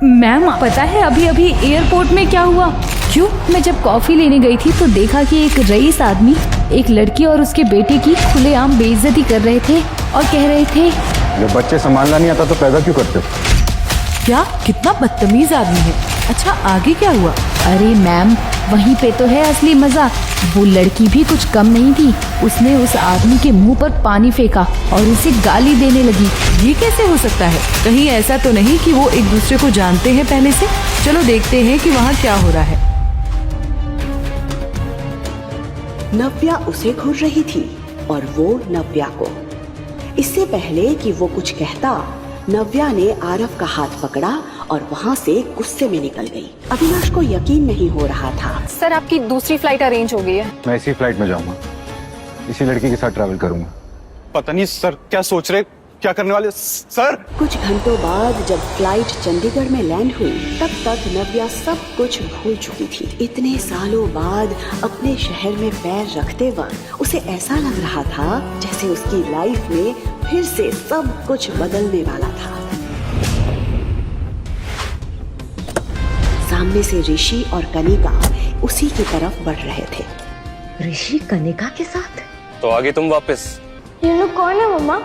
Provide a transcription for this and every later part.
Ma'am पता है अभी अभी एयरपोर्ट में क्या हुआ? क्यों? मैं जब कॉफी लेने गई थी तो देखा कि एक रईस आदमी एक लड़की और उसके बेटे की खुलेआम बेइज्जती कर रहे थे और कह रहे थे, जब बच्चे संभालना नहीं आता तो पैदा क्यों करते हो? क्या? कितना बदतमीज आदमी है। अच्छा आगे क्या हुआ? अरे मैम वहीं पे तो है असली मजा। वो लड़की भी कुछ कम नहीं थी, उसने उस आदमी के मुंह पर पानी फेंका और उसे गाली देने लगी। ये कैसे हो सकता है? कहीं ऐसा तो नहीं कि वो एक दूसरे को जानते हैं पहले से? चलो देखते हैं कि वहाँ क्या हो रहा है। नव्या उसे घूर रही थी और वो नव्या को। इससे पहले कि वो कुछ कहता, नव्या ने आरव का हाथ पकड़ा और वहाँ से गुस्से में निकल गई। अविनाश को यकीन नहीं हो रहा था। सर आपकी दूसरी फ्लाइट अरेंज हो गई है। मैं इसी फ्लाइट में जाऊंगा, इसी लड़की के साथ ट्रैवल करूंगा। पता नहीं सर क्या सोच रहे, क्या करने वाले सर। कुछ घंटों बाद जब फ्लाइट चंडीगढ़ में लैंड हुई तब तक नव्या सब कुछ भूल चुकी थी। इतने सालों बाद अपने शहर में पैर रखते वक्त उसे ऐसा लग रहा था जैसे उसकी लाइफ में फिर से सब कुछ बदलने वाला था। सामने से ऋषि और कनिका उसी की तरफ बढ़ रहे थे। ऋषि कनिका के साथ? तो आगे तुम वापस। ये लोग कौन है मम्मा?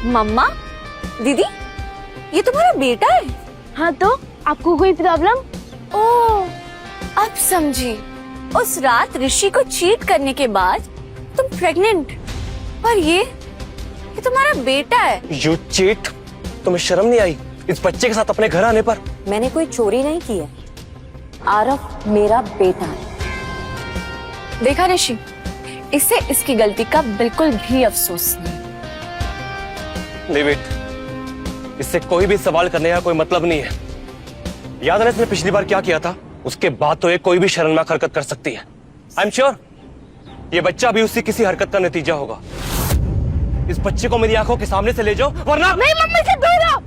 मम्मा? दीदी ये तुम्हारा बेटा है? हाँ तो आपको कोई प्रॉब्लम? ओह अब समझी। उस रात ऋषि को चीट करने के बाद तुम प्रेग्नेंट, और ये तुम्हारा बेटा है। You cheat? तुम्हें शर्म नहीं आई इस बच्चे के साथ अपने घर आने पर? मैंने कोई चोरी नहीं की है। आरव मेरा बेटा है। देखा ऋषि, इससे इसकी गलती का बिल्कुल भी अफसोस नहीं। नहीं वेट, इससे कोई भी सवाल करने का कोई मतलब नहीं है। याद है इसने पिछली बार क्या किया था? उसके बाद तो ये कोई भी शर्मनाक हरकत कर सकती है। आई एम श्योर ये बच्चा भी उसी किसी हरकत का नतीजा होगा। इस बच्चे को मेरी आंखों के सामने से ले जाओ वरना। नहीं मम्मी से दूर रहो।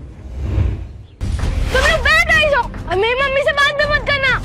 तुम लोग बैठ आई जाओ और मेरी मम्मी से बात भी मत करना।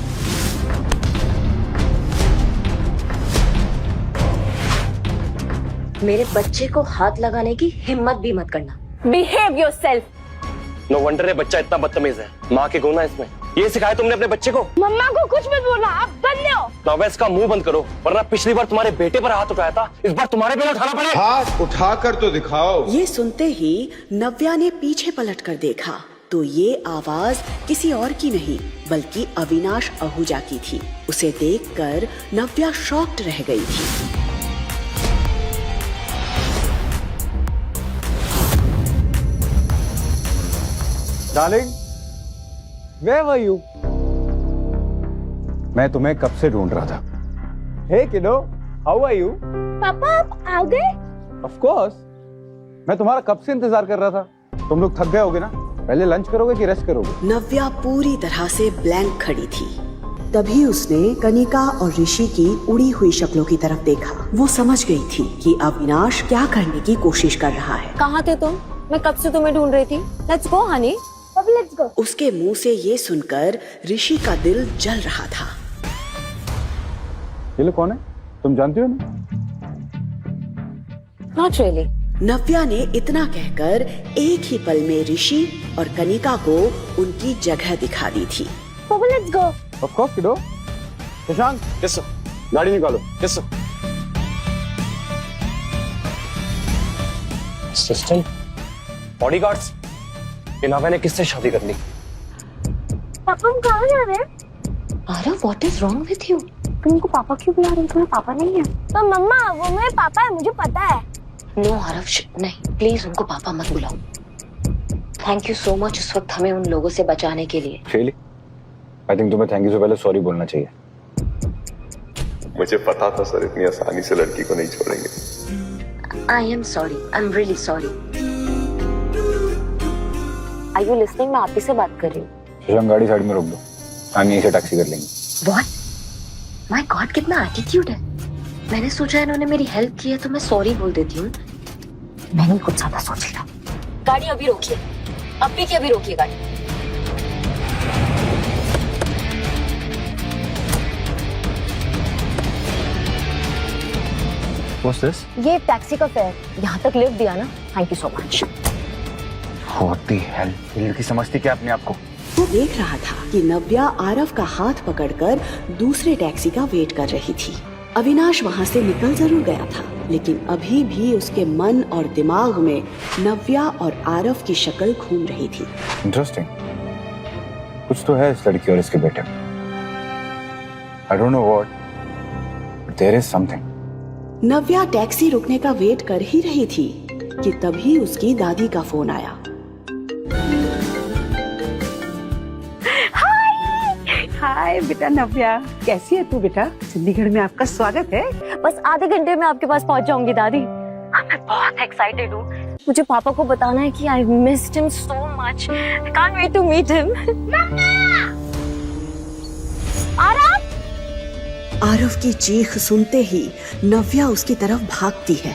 मेरे बच्चे को हाथ लगाने की हिम्मत भी मत करना। Behave yourself. नो वंडर है बच्चा इतना बदतमीज है। माँ के गुण है इसमें। ये सिखाया तुमने अपने बच्चे को? मम्मा को कुछ मत बोलना, आप बंद हो। नव्या इसका मुंह बंद करो वरना पिछली बार तुम्हारे बेटे पर हाथ उठाया था, इस बार तुम्हारे पे उठाना पड़ेगा। हाथ उठाकर तो दिखाओ। ये सुनते ही नव्या ने पीछे पलटकर देखा तो ये आवाज किसी और की नहीं बल्कि अविनाश आहूजा की थी। उसे देखकर नव्या शॉक्ड रह गई थी। Darling, where were you? मैं तुम्हें कब से ढूंढ रहा था। Hey kiddo, how are you? पापा आप आ गए? Of course, मैं तुम्हारा कब से इंतजार कर रहा था। तुम लोग थक गए होगे ना? पहले लंच करोगे कि रेस्ट करोगे? नव्या पूरी तरह से ब्लैंक खड़ी थी। तभी उसने कनिका और ऋषि की उड़ी हुई शक्लों की तरफ देखा। वो समझ गई थी कि अविनाश क्या करने की कोशिश कर रहा है। कहाँ थे तुम? मैं कब से तुम्हें ढूंढ रही थी। Let's go Honey. अब लेट्स गो। उसके मुंह से ये सुनकर ऋषि का दिल जल रहा था। ये लोग कौन है? तुम जानती हो ना? Not really. नव्या ने इतना कहकर एक ही पल में ऋषि और कनिका को उनकी जगह दिखा दी थी। पापा let's go. Of course kiddo. Shashank, yes sir. गाड़ी निकालो। Yes sir. असिस्टेंट, बॉडीगार्ड्स, ये नव्या ने किससे शादी कर ली? पापा हम कहाँ जा रहे हैं? Aarav what is wrong with you? तुमको पापा क्यों बुला रहे हो? तुम्हें पापा नहीं है? तो मम्मा वो मेरे पापा है, मुझे पता है। नो आरव नहीं, प्लीज उनको पापा मत बुलाओ। थैंक यू सो मच उस वक्त हमें उन लोगों से बचाने के लिए। शेली, आई थिंक तुम्हें थैंक यू से पहले सॉरी बोलना चाहिए। मुझे पता था सर इतनी आसानी से लड़की को नहीं छोड़ेंगे। I am sorry, I am really sorry. Are you listening? मैं आप ही से बात कर रही हूँ। शशांक गाड़ी साइड में रोक दो, हम यहीं से टैक्सी कर लेंगे। What? My God, कितना एटीट्यूड है। मैंने सोचा इन्होंने मेरी हेल्प की है तो मैं सॉरी बोल देती हूँ। मैंने कुछ ज्यादा सोच लिया। गाड़ी अभी रोकिए, अभी की अभी रोकिए गाड़ी। What's this? ये टैक्सी का फेयर। यहाँ तक लिफ्ट दिया ना, thank you so much. What the hell? ये लड़की समझती क्या अपने आप को? वो देख रहा था कि नव्या आरव का हाथ पकड़कर दूसरे टैक्सी का वेट कर रही थी। अविनाश वहाँ से निकल जरूर गया था, लेकिन अभी भी उसके मन और दिमाग में नव्या और आरव की शक्ल घूम रही थी। Interesting. कुछ तो है इस लड़की और इसके बेटे में। I don't know what, but there is something. Navya taxi रुकने का वेट कर ही रही थी कि तभी उसकी दादी का फोन आया। हाय बेटा नव्या, कैसी है तू बेटा? चंडीगढ़ में आपका स्वागत है। बस आधे घंटे में आपके पास पहुंच जाऊंगी दादी। मैं बहुत एक्साइटेड हूँ। मुझे पापा को बताना है कि I missed him so much. I can't wait to meet him. Aarav की चीख सुनते ही नव्या उसकी तरफ भागती है,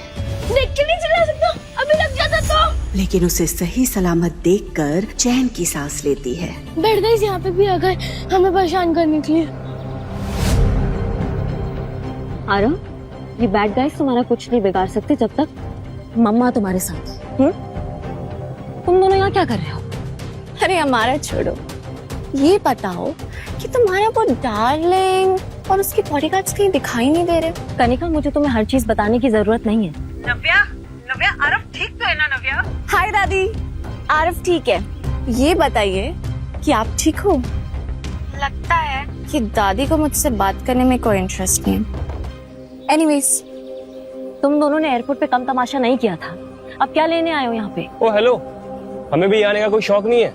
देख के नहीं चला सकता, अभी लग जाता तो। लेकिन उसे सही सलामत देखकर चैन की सांस लेती है। बैड गाइस यहाँ पे भी आ गए हमें परेशान करने के लिए। आरव, ये बैड गाइस तुम्हारा कुछ नहीं बिगाड़ सकते जब तक मम्मा तुम्हारे साथ है। तुम दोनों यहाँ क्या कर रहे हो? अरे हमारा छोड़ो, ये बताओ कि तुम्हारा वो डार्लिंग और उसके बॉडीगार्ड्स कहीं दिखाई नहीं दे रहे। कनिका, मुझे तुम्हें हर चीज बताने की जरूरत नहीं है। नव्या, नव्या, आरव ठीक तो है ना नव्या? हाय दादी, आरव ठीक है। ये बताइए कि आप ठीक हो? लगता है कि दादी को मुझसे बात करने में कोई इंटरेस्ट नहीं है। एनीवेज, तुम दोनों ने एयरपोर्ट पे कम तमाशा नहीं किया था, अब क्या लेने आए हो यहाँ पे? ओ हेलो, हमें भी आने का कोई शौक नहीं है।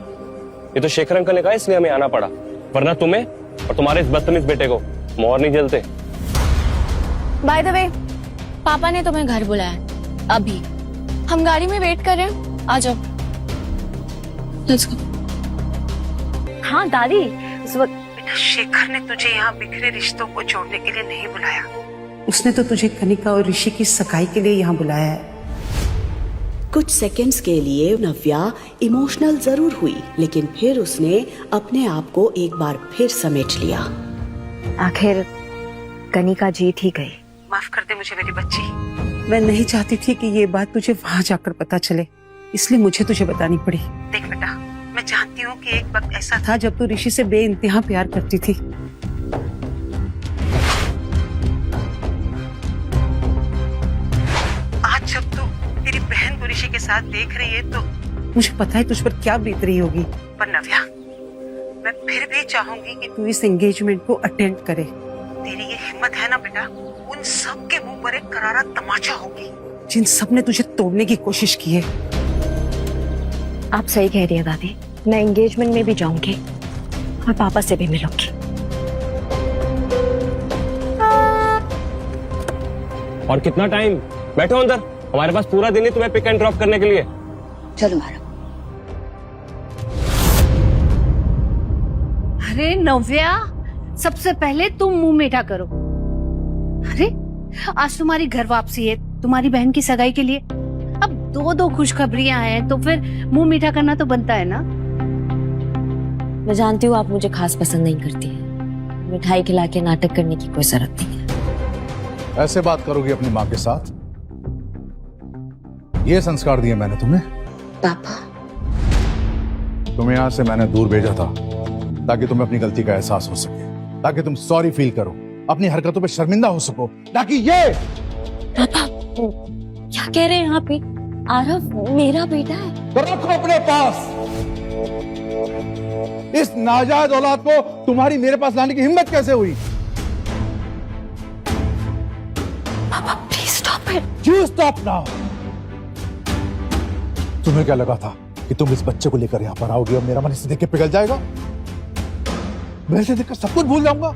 ये तो शेखर अंकल ने कहा इसलिए हमें आना पड़ा, वरना तुम्हें और तुम्हारे इस बदतमीज बेटे को मोहर नहीं जलते। बाय द वे, पापा ने तुम्हें घर बुलाया अभी। हम गाड़ी में वेट कर रहे हैं, आ जाओ। Let's go. हाँ दादी, इस वक्त बेटा शेखर ने तुझे यहाँ बिखरे रिश्तों को जोड़ने के लिए नहीं बुलाया, उसने तो तुझे कनिका और ऋषि की सगाई के लिए यहाँ बुलाया है। कुछ सेकंड्स के लिए नव्या इमोशनल जरूर हुई, लेकिन फिर उसने अपने आप को एक बार फिर समेट लिया। आखिर कनिका जीत ही गई। माफ कर दे मुझे मेरी बच्ची, मैं नहीं चाहती थी कि ये बात तुझे वहाँ जाकर पता चले, इसलिए मुझे तुझे बतानी पड़ी। देख बेटा, मैं जानती हूँ कि एक वक्त ऐसा था जब तू ऋषि से बेइंतहा प्यार करती थी। आज जब तू तेरी बहन को ऋषि के साथ देख रही है तो मुझे पता है तुझ पर क्या बीत रही होगी। पर नव्या, मैं फिर भी चाहूंगी कि तू इस एंगेजमेंट को अटेंड करे। तेरी ये हिम्मत है ना बेटा, उन सब के मुंह पर एक करारा तमाचा होगी जिन सब ने तुझे तोड़ने की कोशिश की है। आप सही कह रही है दादी, मैं एंगेजमेंट में भी जाऊंगी और पापा से भी मिलूंगी। और कितना टाइम? बैठो अंदर, हमारे पास पूरा दिन है तुम्हें पिक एंड ड्रॉप करने के लिए। चलो आरव। अरे नव्या, सबसे पहले तुम मुंह मीठा करो। अरे आज तुम्हारी घर वापसी है, तुम्हारी बहन की सगाई के लिए। अब दो खुशखबरियां हैं तो फिर मुंह मीठा करना तो बनता है ना। मैं जानती हूँ आप मुझे खास पसंद नहीं करती है, मिठाई खिला के नाटक करने की कोई जरूरत नहीं है। ऐसे बात करोगी अपनी माँ के साथ? ये संस्कार दिए मैंने तुम्हें? पापा, तुम्हें यहाँ से मैंने दूर भेजा था ताकि तुम्हें अपनी गलती का एहसास हो सके, ताकि तुम सॉरी फील करो, अपनी हरकतों पे शर्मिंदा हो सको, ताकि ये। पापा क्या कह रहे हैं यहाँ पे? आरव मेरा बेटा है। तो रखो अपने पास। इस नाजायज औलाद को तुम्हारी मेरे पास लाने की हिम्मत कैसे हुई? पापा please stop it. You stop now. तुम्हें क्या लगा था कि तुम इस बच्चे को लेकर यहाँ पर आओगी और मेरा मन इसे देख के पिघल जाएगा? मैं इसे देखकर सब कुछ भूल जाऊंगा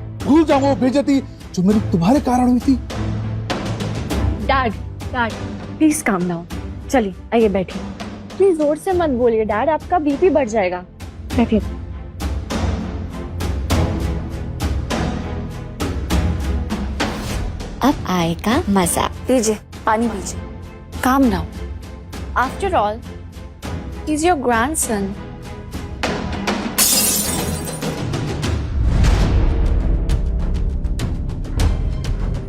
वो बेइज्जती जो मेरी तुम्हारे कारण हुई थी। Dad please calm down. चलिए आइए बैठिए। प्लीज जोर से मत बोलिए डैड, आपका बीपी बढ़ जाएगा। बैठिए। अब आएगा मजा। लीजिए पानी पीजिए, calm down. After all he is your grandson.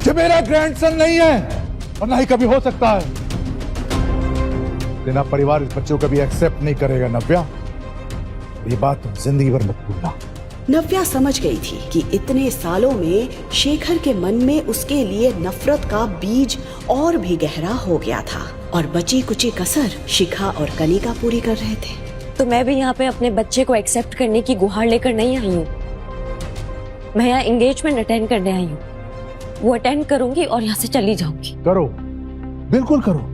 जो मेरा ग्रैंडसन नहीं है और ना ही कभी हो सकता है। तेरा परिवार इस बच्चे को कभी एक्सेप्ट नहीं करेगा नव्या। ये बात तुम जिंदगी भर मत भूलना। नव्या समझ गई थी कि इतने सालों में शेखर के मन में उसके लिए नफरत का बीज और भी गहरा हो गया था और बची कुची कसर शिखा और कनिका पूरी कर रहे थे। तो मैं भी यहाँ पे अपने बच्चे को एक्सेप्ट करने की गुहार लेकर नहीं आई हूँ। मैं यहाँ एंगेजमेंट अटेंड करने आई हूँ। वो अटेंड करूंगी और यहाँ से चली जाऊंगी। करो, बिल्कुल करो।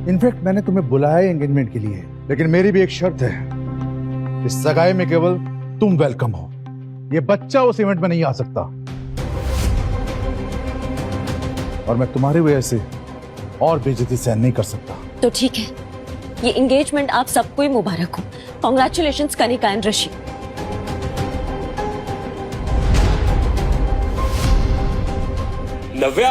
इनफैक्ट मैंने तुम्हें बुलाया है एंगेजमेंट के लिए, लेकिन मेरी भी एक शर्त है। इस सगाई में केवल तुम वेलकम हो। ये बच्चा उस इवेंट में नहीं आ सकता और मैं तुम्हारी वजह से और बेइज्जती सहन नहीं कर सकता। तो ठीक है, ये एंगेजमेंट आप सबको ही मुबारक हो। Congratulations Kanika and Rishi. Navya,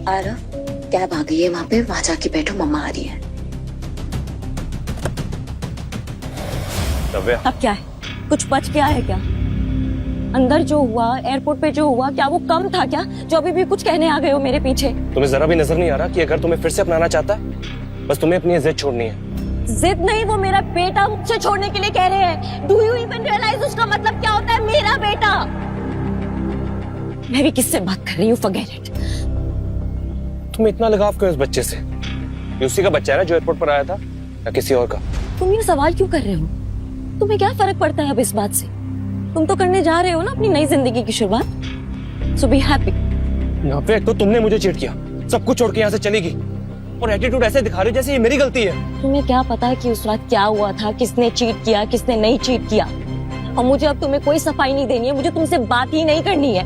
Aarav, cab आ गई है वहां पे, वहां जाके बैठो, मम्मा आ रही है। नव्या, अब क्या है? कुछ बच गया है क्या? अंदर जो हुआ, एयरपोर्ट पे जो हुआ, क्या वो कम था क्या, जो अभी भी कुछ कहने आ गए हो मेरे पीछे? तुम्हें जरा भी नजर नहीं आ रहा कि अगर तुम्हें फिर से अपनाना चाहता है, बस तुम्हें अपनी जिद छोड़नी है। जिद नहीं, वो मेरा बेटा मुझसे छोड़ने के लिए कह रहे हैं। डू यू इवन रियलाइज उसका मतलब क्या होता है? मेरा बेटा। मैं भी किससे बात कर रही हूँ? Forget it. तुम इतना लगाव क्यों इस बच्चे से? ये उसी का बच्चा है ना जो एयरपोर्ट पर आया था, या किसी और का? तुम ये सवाल क्यों कर रहे हो? तुम्हें क्या फर्क पड़ता है अब इस बात से? तुम तो करने जा रहे हो ना अपनी नई जिंदगी की शुरुआत। सो बी हैप्पी। यहाँ पे एक तो तुमने मुझे चीट किया, सब कुछ छोड़ के यहाँ से चली गई, और एटीट्यूड ऐसे दिखा रही हो जैसे ये मेरी गलती है। तुम्हें क्या पता है कि उस रात क्या हुआ था, किसने चीट किया, किसने नहीं चीट किया? और मुझे अब तुम्हें कोई सफाई नहीं देनी है, मुझे तुमसे बात ही नहीं करनी है।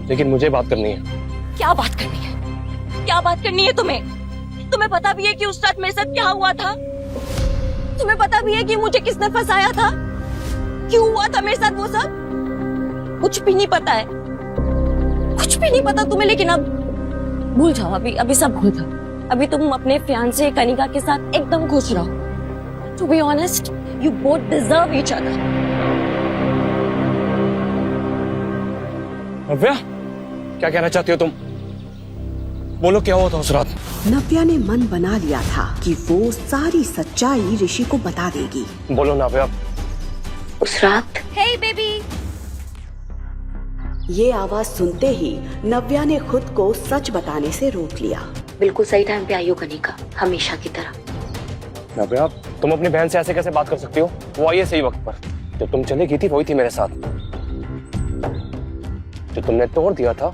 लेकिन मुझे बात करनी है। क्या बात करनी है? क्या बात करनी है तुम्हें? तुम्हें पता भी है कि उस रात मेरे साथ क्या हुआ था? तुम्हें पता भी है कि मुझे किसने फंसाया था, क्यों हुआ था मेरे साथ वो सब? कुछ भी नहीं पता है, कुछ भी नहीं पता तुम्हें। लेकिन अब भूल जाओ, अभी सब भूल जाओ। अभी तुम अपने फियांसे कनिका के साथ एकदम खुश रहो। To be honest, you both deserve each other. Navya, क्या कहना चाहती हो तुम? बोलो, क्या हुआ था उस रात? नव्या ने मन बना लिया था कि वो सारी सच्चाई ऋषि को बता देगी। बोलो नव्या। उस रात हे बेबी। ये आवाज सुनते ही नव्या ने खुद को सच बताने से रोक लिया। बिल्कुल सही टाइम पे आई हो कनिका, हमेशा की तरह। नव्या, तुम अपनी बहन से ऐसे कैसे बात कर सकती हो? वो आई है सही वक्त पर। जब तुम चली गई थी वही थी मेरे साथ। जो तुमने तोड़ दिया था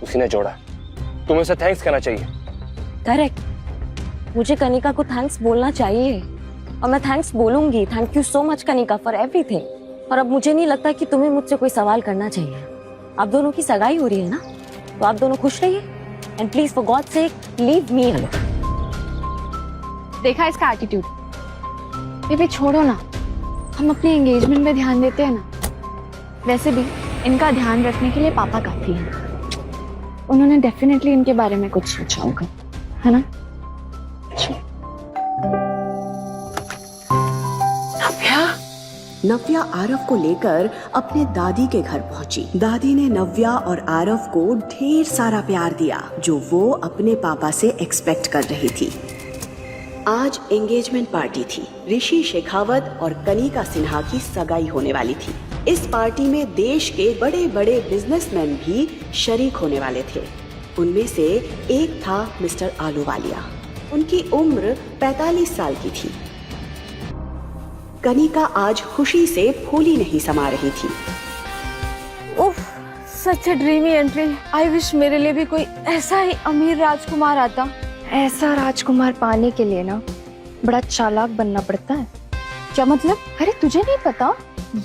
उसी ने जोड़ा। तुम्हें उसे थैंक्स कहना चाहिए। करेक्ट, मुझे कनिका को थैंक्स बोलना चाहिए और मैं थैंक्स बोलूंगी। Thank you so much Kanika for everything. और अब मुझे नहीं लगता कि तुम्हें मुझसे कोई सवाल करना चाहिए। आप दोनों की सगाई हो रही है ना, तो आप दोनों खुश रहिए and please for God sake leave me alone. देखा इसका एटीट्यूड? बेबी छोड़ो ना, हम अपने एंगेजमेंट में ध्यान देते हैं ना। वैसे भी इनका ध्यान रखने के लिए पापा काफी हैं। उन्होंने डेफिनेटली इनके बारे में कुछ सोचा होगा, है ना? नव्या आरव को लेकर अपने दादी के घर पहुंची। दादी ने नव्या और आरव को ढेर सारा प्यार दिया जो वो अपने पापा से एक्सपेक्ट कर रही थी। आज एंगेजमेंट पार्टी थी। ऋषि शेखावत और कनिका सिन्हा की सगाई होने वाली थी। इस पार्टी में देश के बड़े बड़े बिजनेसमैन भी शरीक होने वाले थे। उनमें से एक था मिस्टर आलूवालिया। उनकी उम्र 45 साल की थी। कनिका आज खुशी से फूली नहीं समा रही थी। उफ, सच अ ड्रीमी एंट्री। आई विश मेरे लिए भी कोई ऐसा ही अमीर राजकुमार आता। ऐसा राजकुमार पाने के लिए ना बड़ा चालाक बनना पड़ता है। क्या मतलब? अरे तुझे नहीं पता?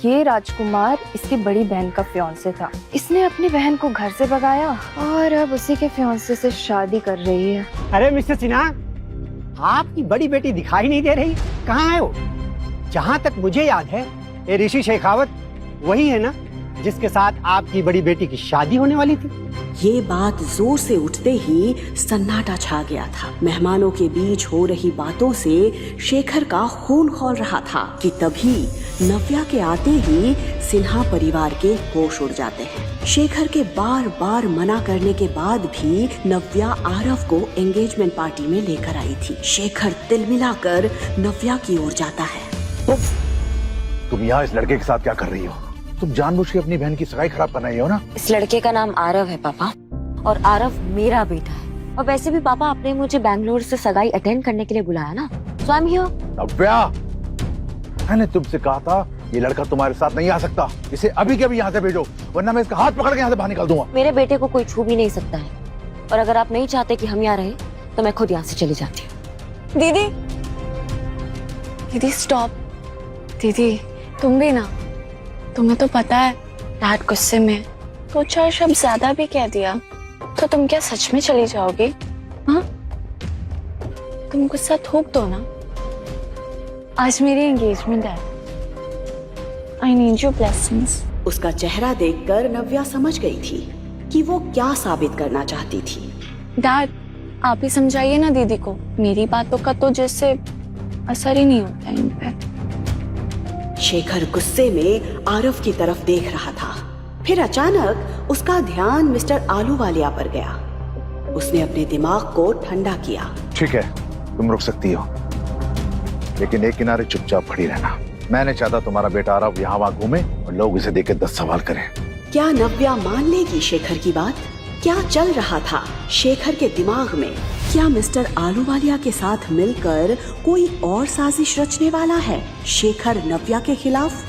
ये राजकुमार इसकी बड़ी बहन का फियांसे था। इसने अपनी बहन को घर से भगाया और अब उसी के फियांसे से शादी कर रही है। अरे मिस्टर सिन्हा, आपकी बड़ी बेटी दिखाई नहीं दे रही, कहाँ है वो? जहाँ तक मुझे याद है ये ऋषि शेखावत वही है ना जिसके साथ आपकी बड़ी बेटी की शादी होने वाली थी। ये बात जोर से उठते ही सन्नाटा छा गया था। मेहमानों के बीच हो रही बातों से शेखर का खून खौल रहा था कि तभी नव्या के आते ही सिन्हा परिवार के होश उड़ जाते हैं। शेखर के बार बार मना करने के बाद भी नव्या आरव को एंगेजमेंट पार्टी में लेकर आई थी। शेखर तिलमिलाकर नव्या की ओर जाता है। तुम यहाँ इस लड़के के साथ क्या कर रही हो? तुम जानबूझ के अपनी बहन की सगाई खराब कर रही हो ना? इस लड़के का नाम आरव है पापा, और आरव मेरा बेटा है। और वैसे भी पापा, आपने मुझे बैंगलोर से सगाई अटेंड करने के लिए बुलाया ना, सो आई एम हियर। नव्या, मैंने तुमसे कहा था ये लड़का तुम्हारे साथ नहीं आ सकता। इसे अभी के अभी यहाँ से भेजो, वरना मैं इसका हाथ पकड़ के यहाँ से बाहर निकाल दूंगा। मेरे बेटे को कोई छू भी नहीं सकता है, और अगर आप नहीं चाहते कि हम यहाँ रहे तो मैं खुद यहाँ से चली जाती हूँ। दीदी, दीदी स्टॉप। दीदी तुम भी ना, तुम्हें तो पता है डैड गुस्से में तो 4 शब्द ज्यादा भी कह दिया तो तुम क्या सच में चली जाओगी? हाँ, तुम गुस्सा थूक दो ना। आज मेरी एंगेजमेंट है, आई नीड योर ब्लेसिंग्स। उसका चेहरा देखकर नव्या समझ गई थी कि वो क्या साबित करना चाहती थी। डैड, आप ही समझाइए ना दीदी को, मेरी बातों का तो जैसे असर ही नहीं होता इन पे। शेखर गुस्से में आरव की तरफ देख रहा था। फिर अचानक उसका ध्यान मिस्टर आलूवालिया पर गया। उसने अपने दिमाग को ठंडा किया। ठीक है, तुम रुक सकती हो, लेकिन एक किनारे चुपचाप खड़ी रहना। मैं नहीं चाहता तुम्हारा बेटा आरव यहाँ वहाँ घूमे और लोग इसे देख के 10 सवाल करें। क्या नव्या मान लेगी शेखर की बात? क्या चल रहा था शेखर के दिमाग में? क्या मिस्टर आलूवालिया के साथ मिलकर कोई और साजिश रचने वाला है शेखर नव्या के खिलाफ?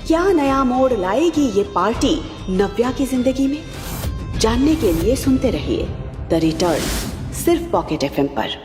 क्या नया मोड़ लाएगी ये पार्टी नव्या की जिंदगी में? जानने के लिए सुनते रहिए द रिटर्न, सिर्फ पॉकेट FM पर।